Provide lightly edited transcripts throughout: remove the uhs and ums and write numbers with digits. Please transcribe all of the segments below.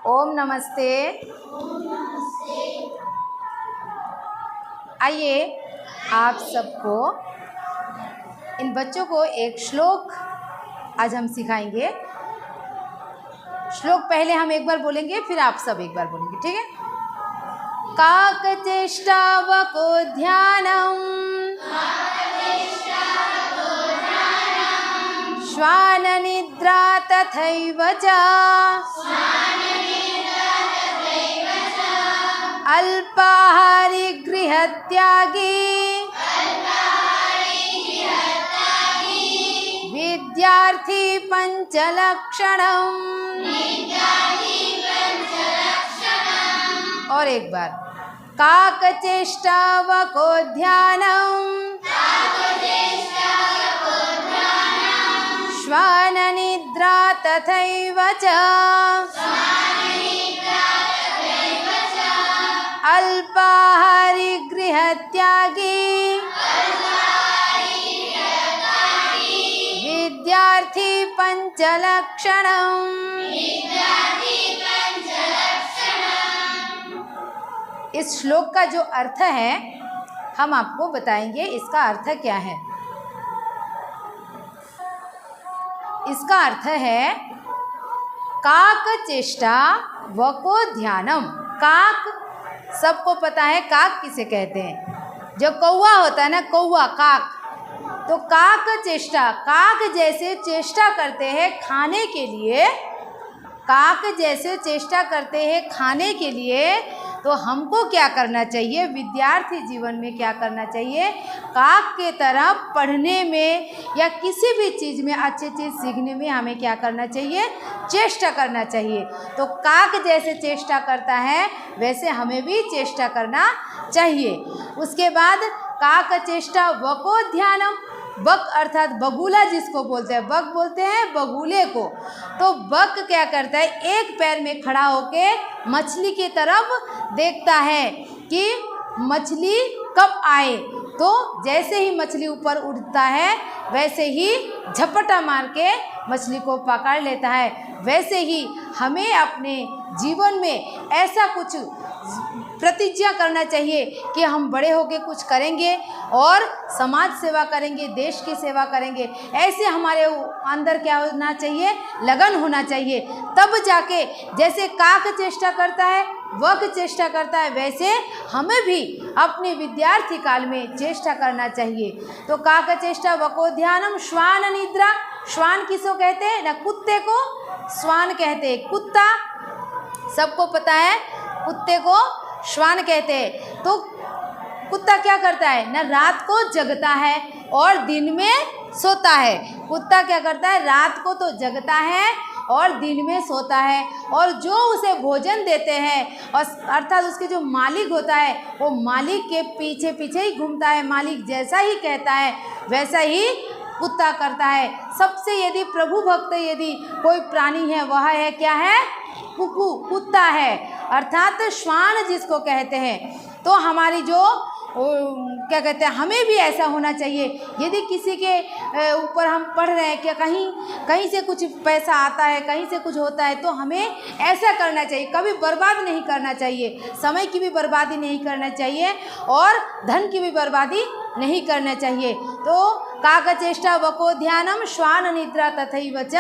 ओम नमस्ते। आइए आप सबको, इन बच्चों को एक श्लोक आज हम सिखाएंगे। श्लोक पहले हम एक बार बोलेंगे, फिर आप सब एक बार बोलेंगे, ठीक है? काकचेष्टावको ध्यानम् श्वाननिद्रा तथैव च अल्पाहारी गृहत्यागी विद्यार्थी पंचलक्षणम्। और एक बार, काकचेष्टावको ध्यानम् श्वाननिद्रा तथैव च अल्पाहारी गृहत्यागी विद्यार्थी पंचलक्षणम्। इस श्लोक का जो अर्थ है हम आपको बताएंगे, इसका अर्थ क्या है। इसका अर्थ है काक चेष्टा वको ध्यानम। काक सबको पता है, काक किसे कहते हैं? जो कौवा होता है ना, कौवा, काक। तो काक चेष्टा, काक जैसे चेष्टा करते हैं खाने के लिए, काक जैसे चेष्टा करते हैं खाने के लिए, तो हमको क्या करना चाहिए? विद्यार्थी जीवन में क्या करना चाहिए? काक के तरह पढ़ने में या किसी भी चीज़ में, अच्छी चीज़ सीखने में हमें क्या करना चाहिए? चेष्टा करना चाहिए। तो काक जैसे चेष्टा करता है वैसे हमें भी चेष्टा करना चाहिए। उसके बाद काक चेष्टा वको ध्यानम। बक अर्थात बगुला जिसको बोलते हैं, बक बोलते हैं बगुले को। तो बक क्या करता है? एक पैर में खड़ा होके मछली की तरफ देखता है कि मछली कब आए। तो जैसे ही मछली ऊपर उड़ता है वैसे ही झपटा मार के मछली को पकड़ लेता है। वैसे ही हमें अपने जीवन में ऐसा कुछ प्रतिज्ञा करना चाहिए कि हम बड़े होकर कुछ करेंगे और समाज सेवा करेंगे, देश की सेवा करेंगे। ऐसे हमारे अंदर क्या होना चाहिए? लगन होना चाहिए। तब जाके जैसे काक चेष्टा करता है, वक चेष्टा करता है, वैसे हमें भी अपने विद्यार्थी काल में चेष्टा करना चाहिए। तो काक चेष्टा वको ध्यानम श्वान निद्रा। श्वान किसको कहते हैं? ना कुत्ते को श्वान कहते हैं। कुत्ता सबको पता है, कुत्ते को श्वान कहते हैं। तो कुत्ता क्या करता है? ना रात को जगता है और दिन में सोता है। कुत्ता क्या करता है? रात को तो जगता है और दिन में सोता है। और जो उसे भोजन देते हैं, और अर्थात उसके जो मालिक होता है वो मालिक के पीछे पीछे ही घूमता है। मालिक जैसा ही कहता है वैसा ही कुत्ता करता है। सबसे यदि प्रभु भक्त यदि कोई प्राणी है वह है, क्या है? कुकू, कुत्ता है, अर्थात श्वान जिसको कहते हैं। तो हमारी जो क्या कहते हैं, हमें भी ऐसा होना चाहिए। यदि किसी के ऊपर हम पढ़ रहे हैं कि कहीं से कुछ पैसा आता है, कहीं से कुछ होता है, तो हमें ऐसा करना चाहिए। कभी बर्बाद नहीं करना चाहिए, समय की भी बर्बादी नहीं करना चाहिए और धन की भी बर्बादी नहीं करना चाहिए। तो काक चेष्टा वको ध्यानम श्वान निद्रा तथैव च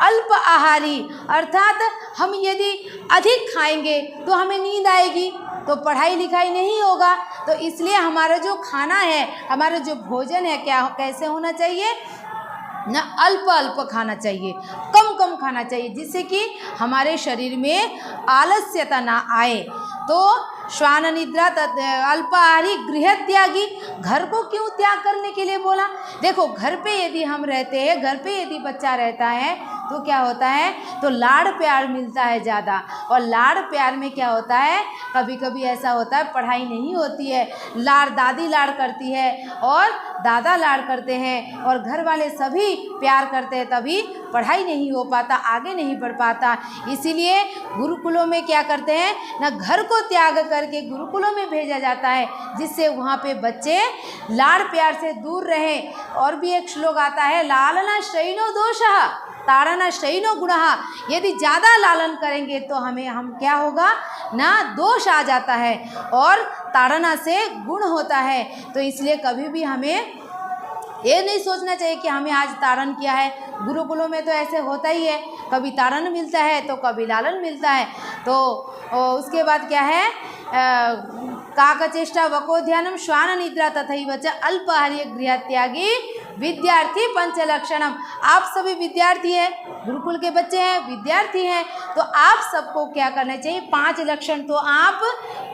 अल्प आहारी, अर्थात हम यदि अधिक खाएंगे तो हमें नींद आएगी, तो पढ़ाई लिखाई नहीं होगा। तो इसलिए हमारा जो खाना है, हमारा जो भोजन है, क्या कैसे होना चाहिए? ना अल्प अल्प खाना चाहिए, कम कम खाना चाहिए, जिससे कि हमारे शरीर में आलस्यता ना आए। तो श्वान निद्रा अल्पाहारी गृह त्यागी। घर को क्यों त्याग करने के लिए बोला? देखो, घर पे यदि हम रहते हैं, घर पे यदि बच्चा रहता है तो क्या होता है? तो लाड़ प्यार मिलता है ज़्यादा। और लाड़ प्यार में क्या होता है? कभी कभी ऐसा होता है पढ़ाई नहीं होती है, लाड़ दादी लाड़ करती है और दादा लाड़ करते हैं और घर वाले सभी प्यार करते हैं, तभी पढ़ाई नहीं हो पाता, आगे नहीं बढ़ पाता। इसीलिए गुरुकुलों में क्या करते हैं ना, घर को त्याग करके गुरुकुलों में भेजा जाता है, जिससे वहाँ पे बच्चे लाड़ प्यार से दूर रहें। और भी एक श्लोक आता है, लालना श्रेणो दोषः, ताड़नाश्रयिनो गुणः, यदि ज़्यादा लालन करेंगे तो हम क्या होगा ना, दोष आ जाता है, और ताड़ना से गुण होता है। तो इसलिए कभी भी हमें ये नहीं सोचना चाहिए कि हमें आज ताड़न किया है। गुरुकुलों में तो ऐसे होता ही है, कभी ताड़न मिलता है तो कभी लालन मिलता है। तो उसके बाद क्या है, काकचेष्टा वकोध्यानम श्वान निद्रा तथैव च अल्पाहार्य गृह त्यागी विद्यार्थी पंचलक्षणम। आप सभी विद्यार्थी हैं, गुरुकुल के बच्चे हैं, विद्यार्थी हैं, तो आप सबको क्या करना चाहिए, 5 लक्षण तो आप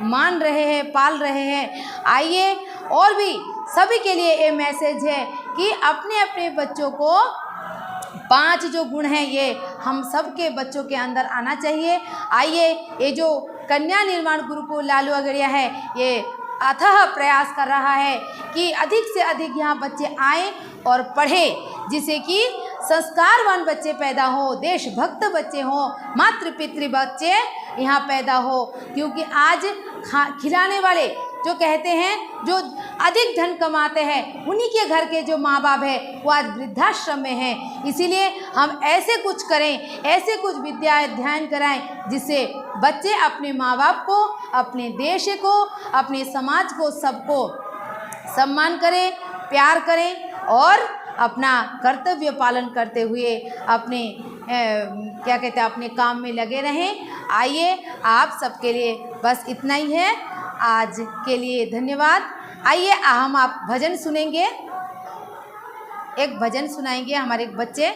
मान रहे हैं, पाल रहे हैं। आइए, और भी सभी के लिए ये मैसेज है कि अपने अपने बच्चों को 5 जो गुण हैं ये हम सब के बच्चों के अंदर आना चाहिए। आइए, ये जो कन्या निर्माण गुरुकुल लालू अगड़िया है, ये अथाह प्रयास कर रहा है कि अधिक से अधिक यहाँ बच्चे आएँ और पढ़ें, जिससे कि संस्कारवान बच्चे पैदा हो, देशभक्त बच्चे हों, मातृ पितृ बच्चे यहाँ पैदा हो। क्योंकि आज खिलाने वाले जो कहते हैं, जो अधिक धन कमाते हैं, उन्हीं के घर के जो माँ बाप हैं वो आज वृद्धाश्रम में हैं। इसीलिए हम ऐसे कुछ करें, ऐसे कुछ विद्या अध्ययन कराएं, जिससे बच्चे अपने माँ बाप को, अपने देश को, अपने समाज को, सबको सम्मान करें, प्यार करें और अपना कर्तव्य पालन करते हुए अपने क्या कहते हैं, अपने काम में लगे रहें। आइए, आप सबके लिए बस इतना ही है आज के लिए, धन्यवाद। आइए, हम आप भजन सुनेंगे, एक भजन सुनाएंगे हमारे बच्चे।